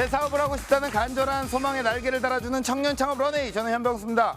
내 사업을 하고 싶다는 간절한 소망에 날개를 달아주는 청년 창업 런웨이, 저는 현병수입니다.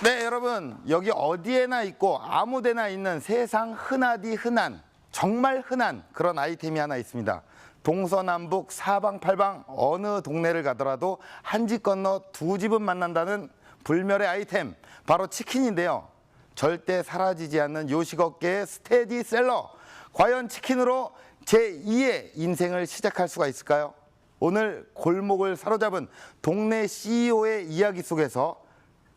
네, 여러분, 여기 어디에나 있고 아무데나 있는 세상 흔하디 흔한, 정말 흔한 그런 아이템이 하나 있습니다. 동서남북 사방팔방 어느 동네를 가더라도 한 집 건너 두 집은 만난다는 불멸의 아이템, 바로 치킨인데요. 절대 사라지지 않는 요식업계의 스테디셀러. 과연 치킨으로 제2의 인생을 시작할 수가 있을까요? 오늘 골목을 사로잡은 동네 CEO의 이야기 속에서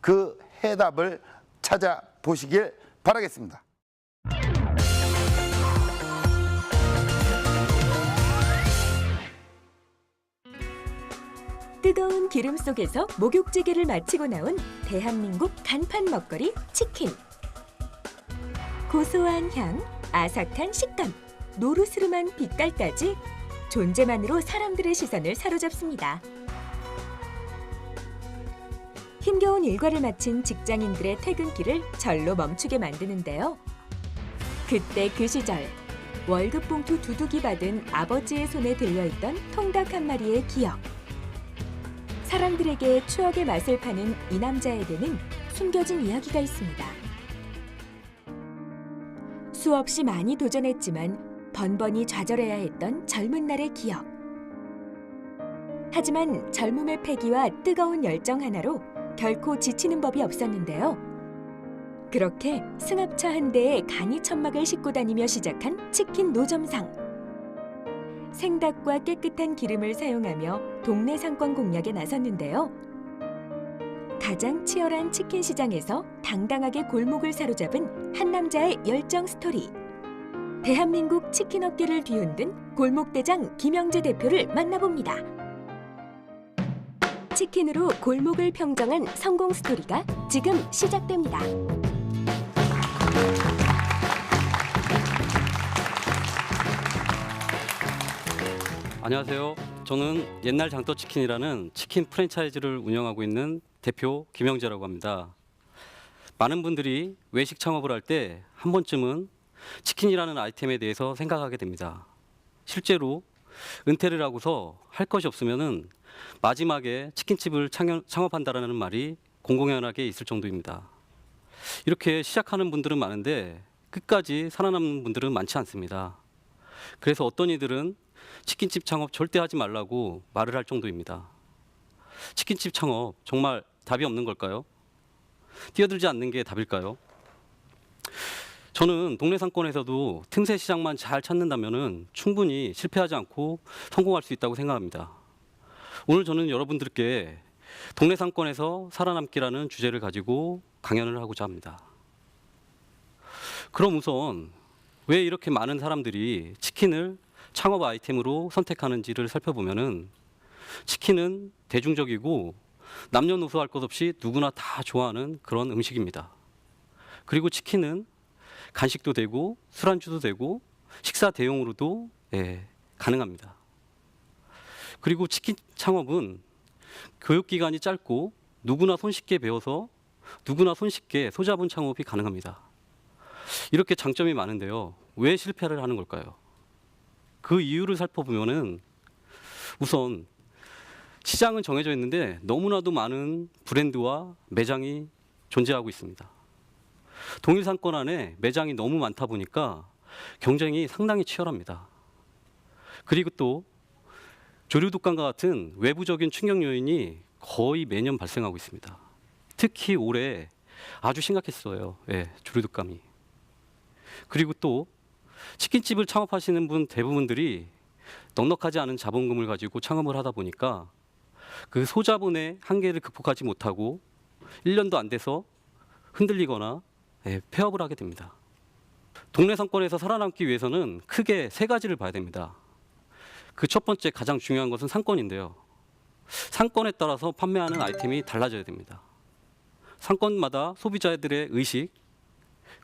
그 해답을 찾아보시길 바라겠습니다. 뜨거운 기름 속에서 목욕지기를 마치고 나온 대한민국 간판 먹거리 치킨. 고소한 향, 아삭한 식감, 노르스름한 빛깔까지 존재만으로 사람들의 시선을 사로잡습니다. 힘겨운 일과를 마친 직장인들의 퇴근길을 절로 멈추게 만드는데요. 그때 그 시절 월급 봉투 두둑이 받은 아버지의 손에 들려있던 통닭 한 마리의 기억. 사람들에게 추억의 맛을 파는 이 남자에게는 숨겨진 이야기가 있습니다. 수없이 많이 도전했지만 번번이 좌절해야 했던 젊은 날의 기억. 하지만 젊음의 패기와 뜨거운 열정 하나로 결코 지치는 법이 없었는데요. 그렇게 승합차 한 대에 간이 천막을 싣고 다니며 시작한 치킨 노점상. 생닭과 깨끗한 기름을 사용하며 동네 상권 공략에 나섰는데요. 가장 치열한 치킨 시장에서 당당하게 골목을 사로잡은 한 남자의 열정 스토리. 대한민국 치킨 업계를 뒤흔든 골목대장 김영재 대표를 만나봅니다. 치킨으로 골목을 평정한 성공 스토리가 지금 시작됩니다. 안녕하세요. 저는 옛날 장터치킨이라는 치킨 프랜차이즈를 운영하고 있는 대표 김영재라고 합니다. 많은 분들이 외식 창업을 할 때 한 번쯤은 치킨이라는 아이템에 대해서 생각하게 됩니다. 실제로 은퇴를 하고서 할 것이 없으면은 마지막에 치킨집을 창업한다라는 말이 공공연하게 있을 정도입니다. 이렇게 시작하는 분들은 많은데 끝까지 살아남는 분들은 많지 않습니다. 그래서 어떤 이들은 치킨집 창업 절대 하지 말라고 말을 할 정도입니다. 치킨집 창업 정말 답이 없는 걸까요? 뛰어들지 않는 게 답일까요? 저는 동네 상권에서도 틈새 시장만 잘 찾는다면 충분히 실패하지 않고 성공할 수 있다고 생각합니다. 오늘 저는 여러분들께 동네 상권에서 살아남기라는 주제를 가지고 강연을 하고자 합니다. 그럼 우선 왜 이렇게 많은 사람들이 치킨을 창업 아이템으로 선택하는지를 살펴보면은 치킨은 대중적이고 남녀노소 할 것 없이 누구나 다 좋아하는 그런 음식입니다. 그리고 치킨은 간식도 되고 술안주도 되고 식사 대용으로도 가능합니다. 그리고 치킨 창업은 교육 기간이 짧고 누구나 손쉽게 배워서 누구나 손쉽게 소잡은 창업이 가능합니다. 이렇게 장점이 많은데요. 왜 실패를 하는 걸까요? 그 이유를 살펴보면은 우선 시장은 정해져 있는데 너무나도 많은 브랜드와 매장이 존재하고 있습니다. 동일 상권 안에 매장이 너무 많다 보니까 경쟁이 상당히 치열합니다. 그리고 또 조류독감과 같은 외부적인 충격 요인이 거의 매년 발생하고 있습니다. 특히 올해 아주 심각했어요. 조류독감이. 그리고 또 치킨집을 창업하시는 분 대부분들이 넉넉하지 않은 자본금을 가지고 창업을 하다 보니까 그 소자본의 한계를 극복하지 못하고 1년도 안 돼서 흔들리거나 폐업을 하게 됩니다. 동네 상권에서 살아남기 위해서는 크게 세 가지를 봐야 됩니다. 그 첫 번째 가장 중요한 것은 상권인데요. 상권에 따라서 판매하는 아이템이 달라져야 됩니다. 상권마다 소비자들의 의식,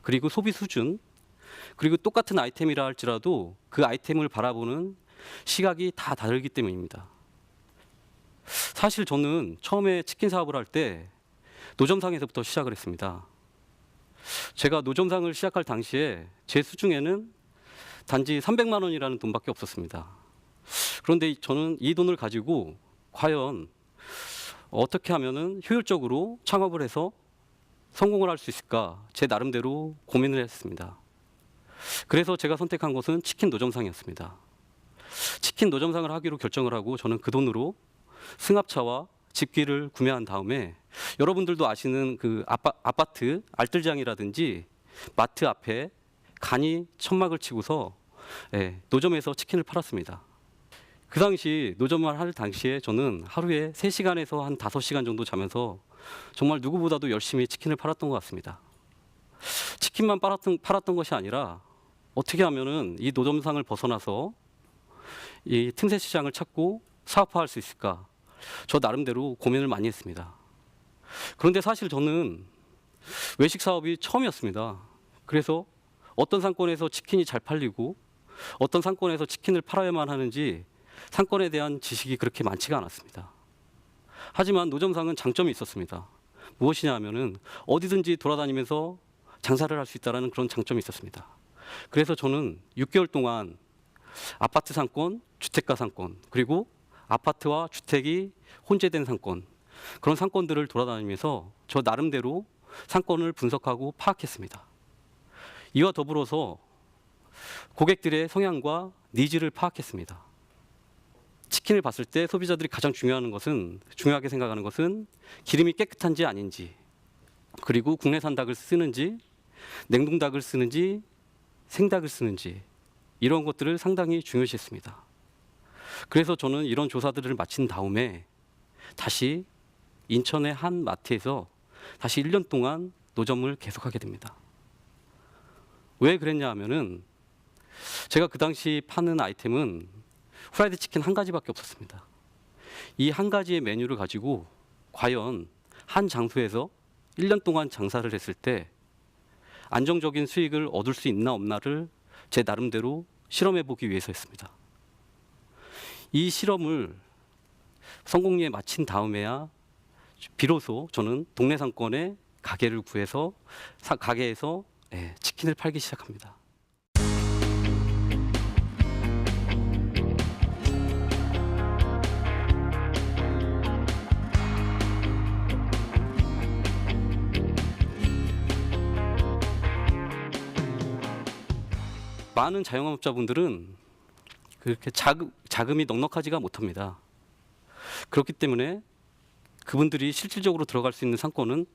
그리고 소비 수준, 그리고 똑같은 아이템이라 할지라도 그 아이템을 바라보는 시각이 다 다르기 때문입니다. 사실 저는 처음에 치킨 사업을 할 때 노점상에서부터 시작을 했습니다. 제가 노점상을 시작할 당시에 제 수중에는 단지 300만 원이라는 돈밖에 없었습니다. 그런데 저는 이 돈을 가지고 과연 어떻게 하면은 효율적으로 창업을 해서 성공을 할 수 있을까 제 나름대로 고민을 했습니다. 그래서 제가 선택한 것은 치킨 노점상이었습니다. 치킨 노점상을 하기로 결정을 하고 저는 그 돈으로 승합차와 집기를 구매한 다음에 여러분들도 아시는 그 아파트 알뜰장이라든지 마트 앞에 간이 천막을 치고서 노점에서 치킨을 팔았습니다. 그 당시 노점을 할 당시에 저는 하루에 3시간에서 한 5시간 정도 자면서 정말 누구보다도 열심히 치킨을 팔았던 것 같습니다. 치킨만 팔았던 것이 아니라 어떻게 하면은 이 노점상을 벗어나서 이 틈새 시장을 찾고 사업화할 수 있을까? 저 나름대로 고민을 많이 했습니다. 그런데 사실 저는 외식 사업이 처음이었습니다. 그래서 어떤 상권에서 치킨이 잘 팔리고 어떤 상권에서 치킨을 팔아야만 하는지 상권에 대한 지식이 그렇게 많지가 않았습니다. 하지만 노점상은 장점이 있었습니다. 무엇이냐 하면은 어디든지 돌아다니면서 장사를 할 수 있다는 그런 장점이 있었습니다. 그래서 저는 6개월 동안 아파트 상권, 주택가 상권, 그리고 아파트와 주택이 혼재된 상권, 그런 상권들을 돌아다니면서 저 나름대로 상권을 분석하고 파악했습니다. 이와 더불어서 고객들의 성향과 니즈를 파악했습니다. 치킨을 봤을 때 소비자들이 가장 중요하게 생각하는 것은 기름이 깨끗한지 아닌지, 그리고 국내산 닭을 쓰는지, 냉동 닭을 쓰는지, 생닭을 쓰는지, 이런 것들을 상당히 중요시했습니다. 그래서 저는 이런 조사들을 마친 다음에 다시 인천의 한 마트에서 다시 1년 동안 노점을 계속하게 됩니다. 왜 그랬냐 하면은 제가 그 당시 파는 아이템은 후라이드 치킨 한 가지밖에 없었습니다. 이 한 가지의 메뉴를 가지고 과연 한 장소에서 1년 동안 장사를 했을 때 안정적인 수익을 얻을 수 있나 없나를 제 나름대로 실험해 보기 위해서였습니다. 이 실험을 성공리에 마친 다음에야 비로소 저는 동네 상권에 가게를 구해서 가게에서 치킨을 팔기 시작합니다. 많은 자영업자분들은 그렇게 자금이 넉넉하지가 못합니다. 그렇기 때문에 그분들이 실질적으로 들어갈 수 있는 상권은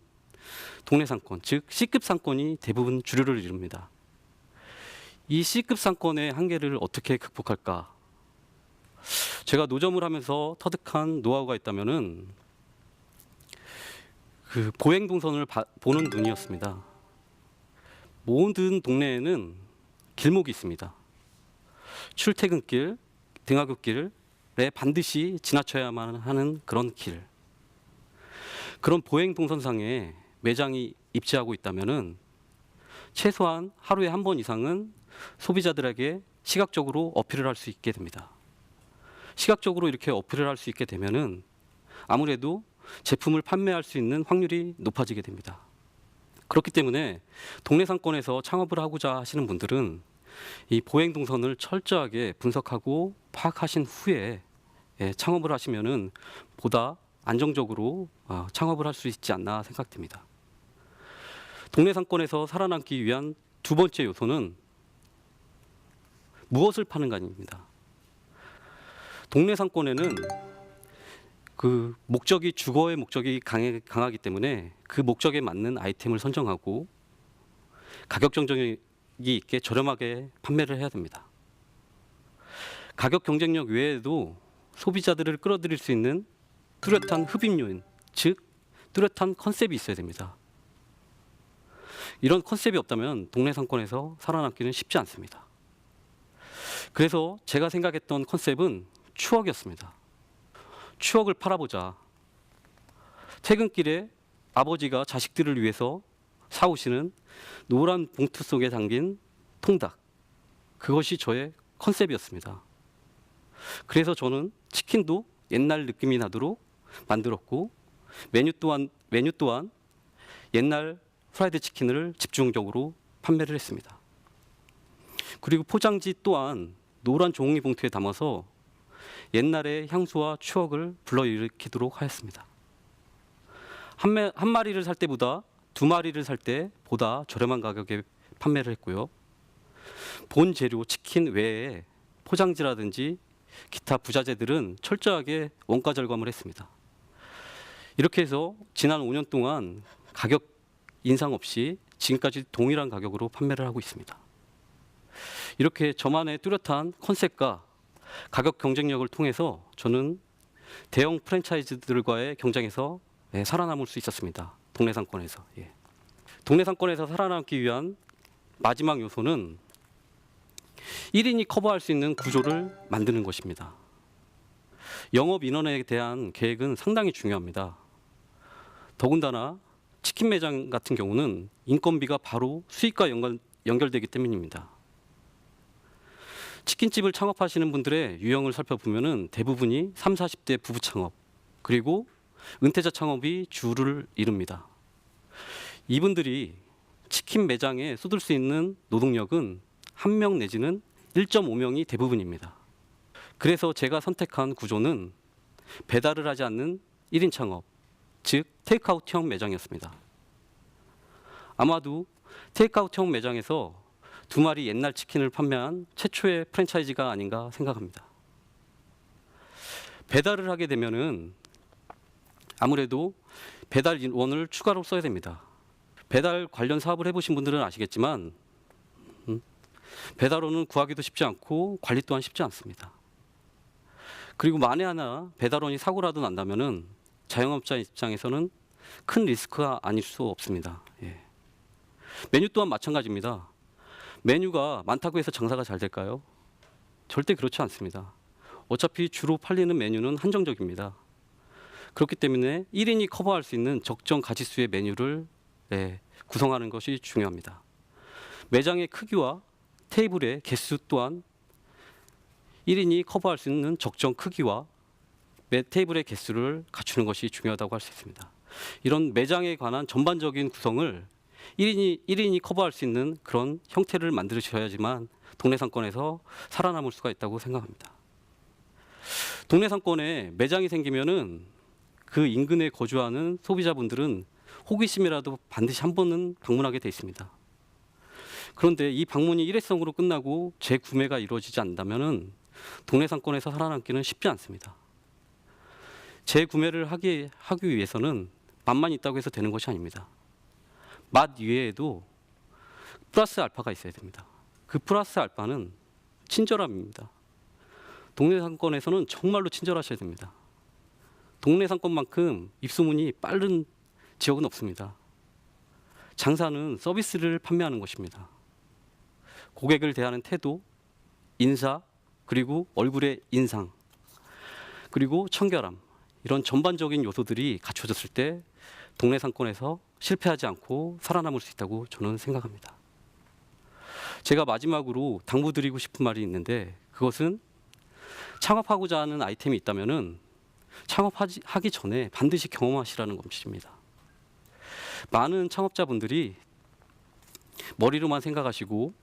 동네 상권, 즉 C급 상권이 대부분 주류를 이룹니다. 이 C급 상권의 한계를 어떻게 극복할까? 제가 노점을 하면서 터득한 노하우가 있다면은 그 보행 동선을 보는 눈이었습니다. 모든 동네에는 길목이 있습니다. 출퇴근길, 등하굣길에 반드시 지나쳐야만 하는 그런 길. 그런 보행 동선상에 매장이 입지하고 있다면은 최소한 하루에 한 번 이상은 소비자들에게 시각적으로 어필을 할 수 있게 됩니다. 시각적으로 이렇게 어필을 할 수 있게 되면은 아무래도 제품을 판매할 수 있는 확률이 높아지게 됩니다. 그렇기 때문에 동네 상권에서 창업을 하고자 하시는 분들은 이 보행 동선을 철저하게 분석하고 파악하신 후에 창업을 하시면은 보다 안정적으로 창업을 할 수 있지 않나 생각됩니다. 동네 상권에서 살아남기 위한 두 번째 요소는 무엇을 파는가입니다. 동네 상권에는 그 목적이 주거의 목적이 강하기 때문에 그 목적에 맞는 아이템을 선정하고 가격 경쟁력이 있게 저렴하게 판매를 해야 됩니다. 가격 경쟁력 외에도 소비자들을 끌어들일 수 있는 뚜렷한 흡입 요인, 즉 뚜렷한 컨셉이 있어야 됩니다. 이런 컨셉이 없다면 동네 상권에서 살아남기는 쉽지 않습니다. 그래서 제가 생각했던 컨셉은 추억이었습니다. 추억을 팔아보자. 퇴근길에 아버지가 자식들을 위해서 사오시는 노란 봉투 속에 담긴 통닭. 그것이 저의 컨셉이었습니다. 그래서 저는 치킨도 옛날 느낌이 나도록 만들었고 메뉴 또한 옛날 프라이드 치킨을 집중적으로 판매를 했습니다. 그리고 포장지 또한 노란 종이 봉투에 담아서 옛날의 향수와 추억을 불러일으키도록 하였습니다. 한 마리를 살 때보다 2마리를 살 때 보다 저렴한 가격에 판매를 했고요. 본 재료 치킨 외에 포장지라든지 기타 부자재들은 철저하게 원가 절감을 했습니다. 이렇게 해서 지난 5년 동안 가격 인상 없이 지금까지 동일한 가격으로 판매를 하고 있습니다. 이렇게 저만의 뚜렷한 컨셉과 가격 경쟁력을 통해서 저는 대형 프랜차이즈들과의 경쟁에서 살아남을 수 있었습니다. 동네 상권에서. 동네 상권에서 살아남기 위한 마지막 요소는 1인이 커버할 수 있는 구조를 만드는 것입니다. 영업 인원에 대한 계획은 상당히 중요합니다. 더군다나 치킨 매장 같은 경우는 인건비가 바로 수익과 연결되기 때문입니다. 치킨집을 창업하시는 분들의 유형을 살펴보면 대부분이 30, 40대 부부 창업, 그리고 은퇴자 창업이 주를 이룹니다. 이분들이 치킨 매장에 쏟을 수 있는 노동력은 1명 내지는 1.5명이 대부분입니다. 그래서 제가 선택한 구조는 배달을 하지 않는 1인 창업, 즉 테이크아웃형 매장이었습니다. 아마도 테이크아웃형 매장에서 2마리 옛날 치킨을 판매한 최초의 프랜차이즈가 아닌가 생각합니다. 배달을 하게 되면은 아무래도 배달원을 추가로 써야 됩니다. 배달 관련 사업을 해보신 분들은 아시겠지만 배달원은 구하기도 쉽지 않고 관리 또한 쉽지 않습니다. 그리고 만에 하나 배달원이 사고라도 난다면은 자영업자 입장에서는 큰 리스크가 아닐 수 없습니다. 메뉴 또한 마찬가지입니다. 메뉴가 많다고 해서 장사가 잘 될까요? 절대 그렇지 않습니다. 어차피 주로 팔리는 메뉴는 한정적입니다. 그렇기 때문에 1인이 커버할 수 있는 적정 가짓수의 메뉴를 구성하는 것이 중요합니다. 매장의 크기와 테이블의 개수 또한 1인이 커버할 수 있는 적정 크기와 테이블의 개수를 갖추는 것이 중요하다고 할 수 있습니다. 이런 매장에 관한 전반적인 구성을 1인이 커버할 수 있는 그런 형태를 만드셔야지만 동네 상권에서 살아남을 수가 있다고 생각합니다. 동네 상권에 매장이 생기면은 그 인근에 거주하는 소비자분들은 호기심이라도 반드시 한 번은 방문하게 돼 있습니다. 그런데 이 방문이 일회성으로 끝나고 재구매가 이루어지지 않는다면은 동네 상권에서 살아남기는 쉽지 않습니다. 재구매를 하기 위해서는 맛만 있다고 해서 되는 것이 아닙니다. 맛 이외에도 플러스 알파가 있어야 됩니다. 그 플러스 알파는 친절함입니다. 동네 상권에서는 정말로 친절하셔야 됩니다. 동네 상권만큼 입소문이 빠른 지역은 없습니다. 장사는 서비스를 판매하는 것입니다. 고객을 대하는 태도, 인사, 그리고 얼굴의 인상, 그리고 청결함, 이런 전반적인 요소들이 갖춰졌을 때 동네 상권에서 실패하지 않고 살아남을 수 있다고 저는 생각합니다. 제가 마지막으로 당부드리고 싶은 말이 있는데, 그것은 창업하고자 하는 아이템이 있다면은 창업하기 전에 반드시 경험하시라는 것입니다. 많은 창업자분들이 머리로만 생각하시고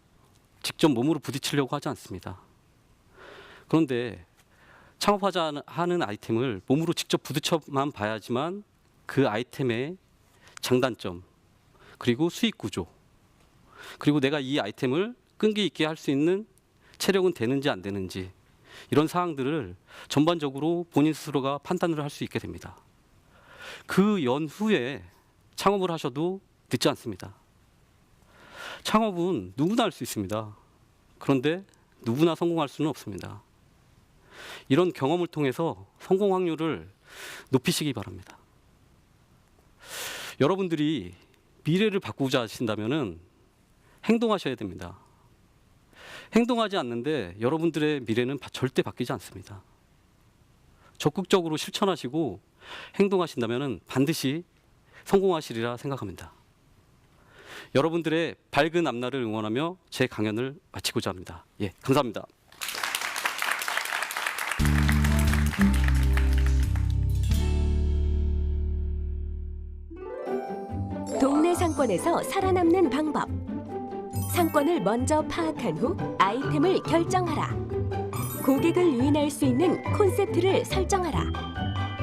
직접 몸으로 부딪히려고 하지 않습니다. 그런데 창업하자 하는 아이템을 몸으로 직접 부딪혀만 봐야지만 그 아이템의 장단점, 그리고 수익 구조, 그리고 내가 이 아이템을 끈기 있게 할 수 있는 체력은 되는지 안 되는지, 이런 사항들을 전반적으로 본인 스스로가 판단을 할 수 있게 됩니다. 그 연후에 창업을 하셔도 늦지 않습니다. 창업은 누구나 할 수 있습니다. 그런데 누구나 성공할 수는 없습니다. 이런 경험을 통해서 성공 확률을 높이시기 바랍니다. 여러분들이 미래를 바꾸고자 하신다면 행동하셔야 됩니다. 행동하지 않는데 여러분들의 미래는 절대 바뀌지 않습니다. 적극적으로 실천하시고 행동하신다면 반드시 성공하시리라 생각합니다. 여러분들의 밝은 앞날을 응원하며 제 강연을 마치고자 합니다. 감사합니다. 동네 상권에서 살아남는 방법. 상권을 먼저 파악한 후 아이템을 결정하라. 고객을 유인할 수 있는 콘셉트를 설정하라.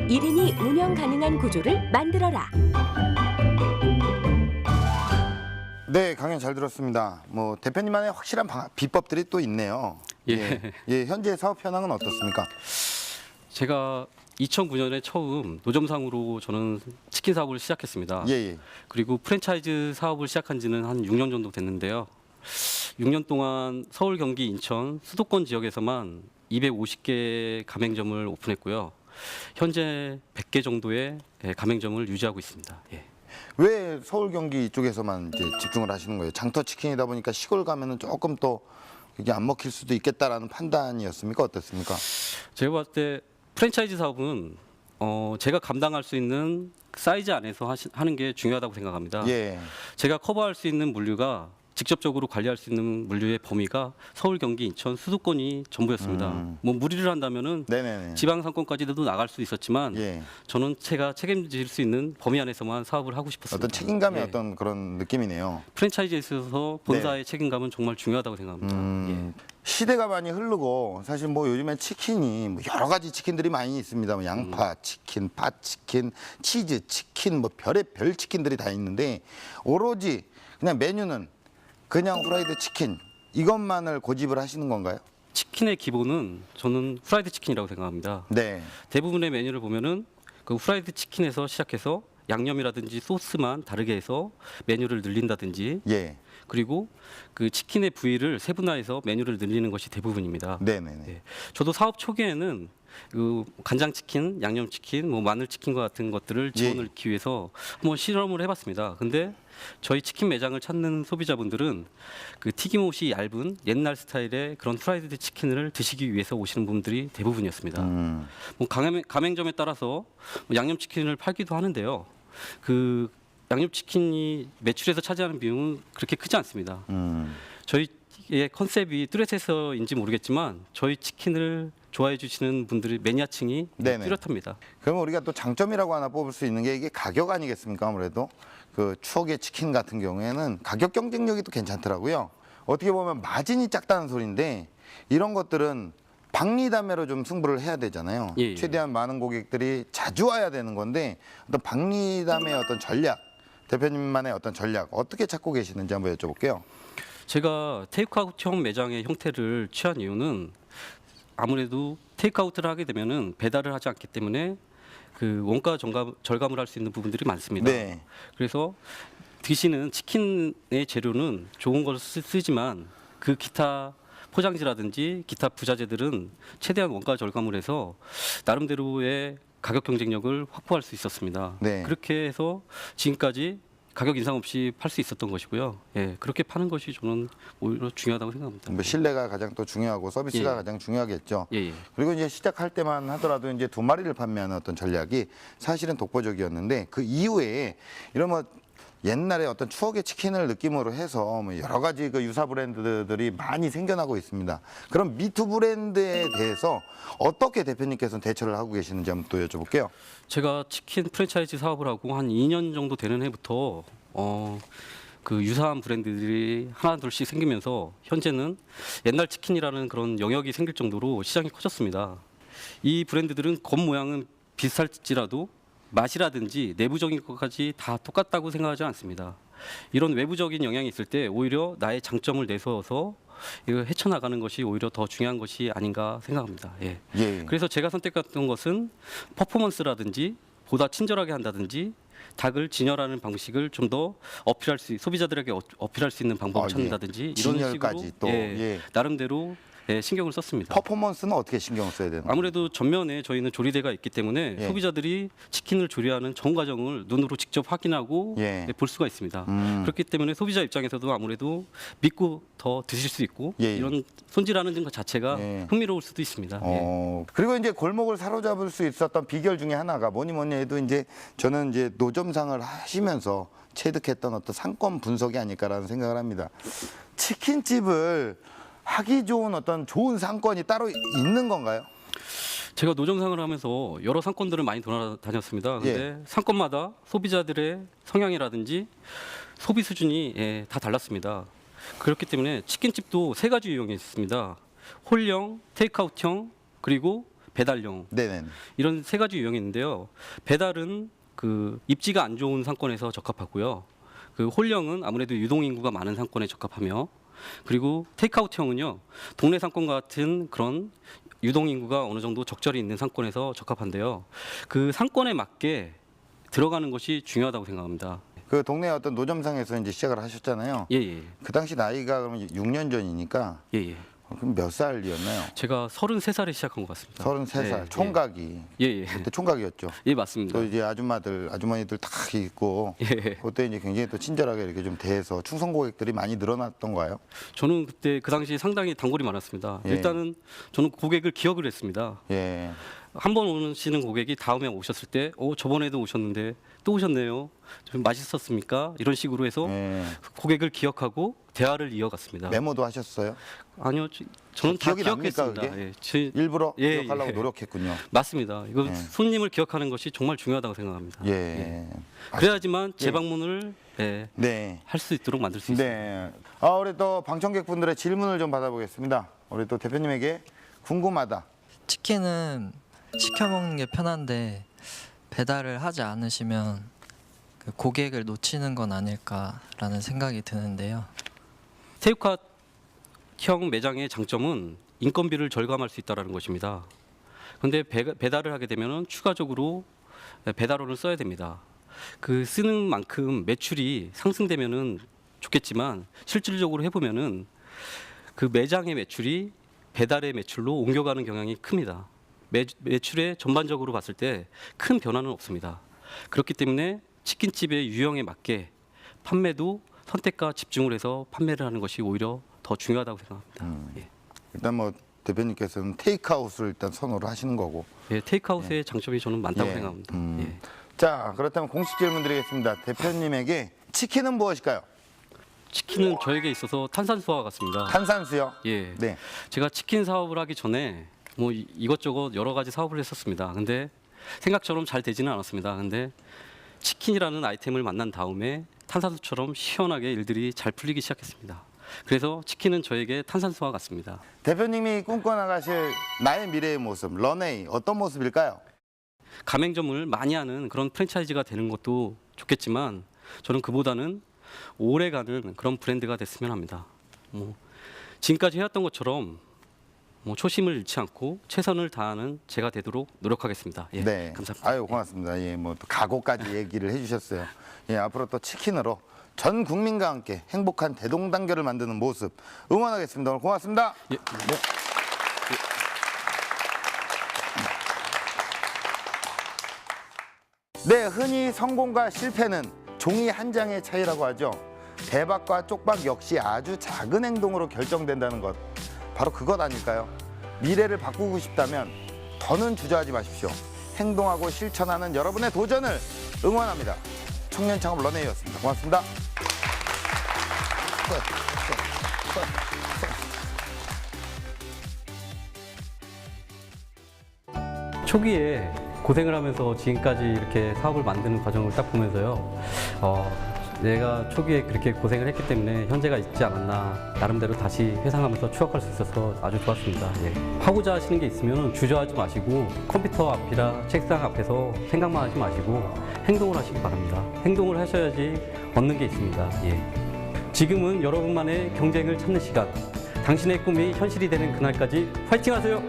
1인이 운영 가능한 구조를 만들어라. 네, 강연 잘 들었습니다. 뭐 대표님만의 확실한 비법들이 또 있네요. 예. 예, 현재 사업 현황은 어떻습니까? 제가 2009년에 처음 노점상으로 저는 치킨 사업을 시작했습니다. 예, 예. 그리고 프랜차이즈 사업을 시작한 지는 한 6년 정도 됐는데요. 6년 동안 서울, 경기, 인천, 수도권 지역에서만 250개 가맹점을 오픈했고요. 현재 100개 정도의 가맹점을 유지하고 있습니다. 예. 왜 서울 경기 이쪽에서만 이제 집중을 하시는 거예요? 장터 치킨이다 보니까 시골 가면은 조금 또 이게 안 먹힐 수도 있겠다라는 판단이었습니까? 어떻습니까? 제가 봤을 때 프랜차이즈 사업은 제가 감당할 수 있는 사이즈 안에서 하는 게 중요하다고 생각합니다. 예. 제가 커버할 수 있는 물류가 직접적으로 관리할 수 있는 물류의 범위가 서울, 경기, 인천, 수도권이 전부였습니다. 뭐 무리를 한다면은 네네네. 지방 상권까지도 나갈 수 있었지만 예. 저는 제가 책임질 수 있는 범위 안에서만 사업을 하고 싶었습니다. 어떤 책임감의 예. 어떤 그런 느낌이네요. 프랜차이즈에 있어서 본사의 책임감은 정말 중요하다고 생각합니다. 시대가 많이 흐르고 사실 뭐 요즘에 치킨이 뭐 여러 가지 치킨들이 많이 있습니다. 뭐 양파 치킨, 파 치킨, 치즈 치킨, 뭐 별의별 치킨들이 다 있는데 오로지 그냥 메뉴는 그냥 후라이드 치킨 이것만을 고집을 하시는 건가요? 치킨의 기본은 저는 후라이드 치킨이라고 생각합니다. 네. 대부분의 메뉴를 보면은 그 후라이드 치킨에서 시작해서 양념이라든지 소스만 다르게 해서 메뉴를 늘린다든지 예. 그리고 그 치킨의 부위를 세분화해서 메뉴를 늘리는 것이 대부분입니다. 네네네. 네. 저도 사업 초기에는 그 간장 치킨, 양념 치킨, 뭐 마늘 치킨과 같은 것들을 집어넣기 위해서 한번 실험을 해봤습니다. 근데 저희 치킨 매장을 찾는 소비자분들은 그 튀김옷이 얇은 옛날 스타일의 그런 프라이드 치킨을 드시기 위해서 오시는 분들이 대부분이었습니다. 뭐 가맹점에 따라서 뭐 양념 치킨을 팔기도 하는데요. 그 양념 치킨이 매출에서 차지하는 비용은 그렇게 크지 않습니다. 저희의 컨셉이 뚜렷해서인지 모르겠지만 저희 치킨을 좋아해 주시는 분들이 매니아층이 네네. 뚜렷합니다. 그러면 우리가 또 장점이라고 하나 뽑을 수 있는 게 이게 가격 아니겠습니까? 아무래도 그 추억의 치킨 같은 경우에는 가격 경쟁력이 또 괜찮더라고요. 어떻게 보면 마진이 작다는 소리인데 이런 것들은 박리담회로 좀 승부를 해야 되잖아요. 예, 예. 최대한 많은 고객들이 자주 와야 되는 건데 어떤 박리담의 어떤 전략, 대표님만의 어떤 전략 어떻게 찾고 계시는지 한번 여쭤볼게요. 제가 테이크아웃형 매장의 형태를 취한 이유는 아무래도 테이크아웃을 하게 되면은 배달을 하지 않기 때문에 그 원가 절감을 할 수 있는 부분들이 많습니다. 네. 그래서 드시는 치킨의 재료는 좋은 걸 쓰지만 그 기타 포장지라든지 기타 부자재들은 최대한 원가 절감을 해서 나름대로의 가격 경쟁력을 확보할 수 있었습니다. 네. 그렇게 해서 지금까지 가격 인상 없이 팔 수 있었던 것이고요. 예, 그렇게 파는 것이 저는 오히려 중요하다고 생각합니다. 뭐 신뢰가 가장 또 중요하고 서비스가 예. 가장 중요하겠죠. 예, 예. 그리고 이제 시작할 때만 하더라도 이제 2마리를 판매하는 어떤 전략이 사실은 독보적이었는데 그 이후에 이런 뭐 옛날에 어떤 추억의 치킨을 느낌으로 해서 뭐 여러 가지 그 유사 브랜드들이 많이 생겨나고 있습니다. 그럼 미투 브랜드에 대해서 어떻게 대표님께서는 대처를 하고 계시는지 한번 또 여쭤볼게요. 제가 치킨 프랜차이즈 사업을 하고 한 2년 정도 되는 해부터 그 유사한 브랜드들이 하나 둘씩 생기면서 현재는 옛날 치킨이라는 그런 영역이 생길 정도로 시장이 커졌습니다. 이 브랜드들은 겉모양은 비슷할지라도 맛이라든지 내부적인 것까지 다 똑같다고 생각하지 않습니다. 이런 외부적인 영향이 있을 때 오히려 나의 장점을 내세워서 이거 헤쳐나가는 것이 오히려 더 중요한 것이 아닌가 생각합니다. 예. 예. 그래서 제가 선택했던 것은 퍼포먼스라든지 보다 친절하게 한다든지 닭을 진열하는 방식을 좀 더 소비자들에게 어필할 수 있는 방법을 예. 찾는다든지 이런 진열까지 식으로 또, 예, 예. 나름대로 신경을 썼습니다. 퍼포먼스는 어떻게 신경 써야 되나요? 아무래도 전면에 저희는 조리대가 있기 때문에 예. 소비자들이 치킨을 조리하는 전 과정을 눈으로 직접 확인하고 예. 볼 수가 있습니다. 음. 그렇기 때문에 소비자 입장에서도 아무래도 믿고 더 드실 수 있고 예. 이런 손질하는 것 자체가 예. 흥미로울 수도 있습니다. 예. 그리고 이제 골목을 사로잡을 수 있었던 비결 중에 하나가 뭐니 해도 이제 저는 이제 노점상을 하시면서 체득했던 어떤 상권 분석이 아닐까라는 생각을 합니다. 치킨집을 하기 좋은 어떤 좋은 상권이 따로 있는 건가요? 제가 노점상을 하면서 여러 상권들을 많이 돌아다녔습니다. 근데 예. 상권마다 소비자들의 성향이라든지 소비 수준이 다 달랐습니다. 그렇기 때문에 치킨집도 세 가지 유형이 있습니다. 홀형, 테이크아웃형, 그리고 배달용. 네네. 이런 세 가지 유형이 있는데요. 배달은 그 입지가 안 좋은 상권에서 적합하고요. 그 홀형은 아무래도 유동 인구가 많은 상권에 적합하며, 그리고 테이크아웃형은요, 동네 상권 같은 그런 유동 인구가 어느 정도 적절히 있는 상권에서 적합한데요. 그 상권에 맞게 들어가는 것이 중요하다고 생각합니다. 그 동네 어떤 노점상에서 이제 시작을 하셨잖아요. 예예. 그 당시 나이가 그러면 6년 전이니까 예예. 그럼 몇 살이었나요? 제가 33살에 시작한 것 같습니다. 33살. 네, 총각이. 예예. 그때 총각이었죠. 예 맞습니다. 또 이제 아줌마들, 아주머니들 다 있고 예. 그때 이제 굉장히 또 친절하게 이렇게 좀 대해서 충성 고객들이 많이 늘어났던가요? 저는 그때 그 당시 상당히 단골이 많았습니다. 예. 일단은 저는 고객을 기억을 했습니다. 예. 한 번 오시는 고객이 다음에 오셨을 때, 저번에도 오셨는데 또 오셨네요. 좀 맛있었습니까? 이런 식으로 해서 예. 고객을 기억하고 대화를 이어갔습니다. 메모도 하셨어요? 아니요, 저는 다 기억이 납니까, 기억했습니다. 그게? 예, 제- 일부러 예, 기억하려고 예. 노력했군요. 맞습니다. 이거 예. 손님을 기억하는 것이 정말 중요하다고 생각합니다. 예. 그래야지만 예. 재방문을 네. 할 수 있도록 만들 수 있습니다. 네. 우리 또 방청객분들의 질문을 좀 받아보겠습니다. 우리 또 대표님에게 궁금하다. 치킨은 시켜 먹는 게 편한데 배달을 하지 않으시면 그 고객을 놓치는 건 아닐까라는 생각이 드는데요. 테이크아웃형 매장의 장점은 인건비를 절감할 수 있다는 것입니다. 그런데 배달을 하게 되면 추가적으로 배달원을 써야 됩니다. 그 쓰는 만큼 매출이 상승되면은 좋겠지만 실질적으로 해보면은 그 매장의 매출이 배달의 매출로 옮겨가는 경향이 큽니다. 매출에 전반적으로 봤을 때 큰 변화는 없습니다. 그렇기 때문에 치킨집의 유형에 맞게 판매도 선택과 집중을 해서 판매를 하는 것이 오히려 더 중요하다고 생각합니다. 예. 일단 뭐 대표님께서는 테이크아웃을 일단 선호를 하시는 거고. 예, 테이크아웃의 장점이 저는 많다고 예. 생각합니다. 음. 자, 그렇다면 공식 질문 드리겠습니다. 대표님에게 치킨은 무엇일까요? 치킨은 저에게 있어서 탄산수와 같습니다. 탄산수요? 예, 네. 제가 치킨 사업을 하기 전에 뭐 이것저것 여러 가지 사업을 했었습니다. 근데 생각처럼 잘 되지는 않았습니다. 근데 치킨이라는 아이템을 만난 다음에 탄산수처럼 시원하게 일들이 잘 풀리기 시작했습니다. 그래서 치킨은 저에게 탄산수와 같습니다. 대표님이 꿈꿔나가실 나의 미래의 모습, 런웨이 어떤 모습일까요? 가맹점을 많이 하는 그런 프랜차이즈가 되는 것도 좋겠지만 저는 그보다는 오래가는 그런 브랜드가 됐으면 합니다. 뭐 지금까지 해왔던 것처럼 뭐 초심을 잃지 않고 최선을 다하는 제가 되도록 노력하겠습니다. 예, 네. 감사합니다. 아유, 고맙습니다. 예, 뭐 또 각오까지 얘기를 해주셨어요. 예, 앞으로 또 치킨으로 전 국민과 함께 행복한 대동단결을 만드는 모습 응원하겠습니다. 오늘 고맙습니다. 예. 네. 네, 흔히 성공과 실패는 종이 한 장의 차이라고 하죠. 대박과 쪽박 역시 아주 작은 행동으로 결정된다는 것. 바로 그것 아닐까요? 미래를 바꾸고 싶다면 더는 주저하지 마십시오. 행동하고 실천하는 여러분의 도전을 응원합니다. 청년 창업 런웨이였습니다. 고맙습니다. 초기에 고생을 하면서 지금까지 이렇게 사업을 만드는 과정을 딱 보면서요. 내가 초기에 그렇게 고생을 했기 때문에 현재가 있지 않았나 나름대로 다시 회상하면서 추억할 수 있어서 아주 좋았습니다. 예. 하고자 하시는 게 있으면 주저하지 마시고 컴퓨터 앞이나 책상 앞에서 생각만 하지 마시고 행동을 하시기 바랍니다. 행동을 하셔야지 얻는 게 있습니다. 예. 지금은 여러분만의 경쟁을 찾는 시간. 당신의 꿈이 현실이 되는 그날까지 파이팅 하세요!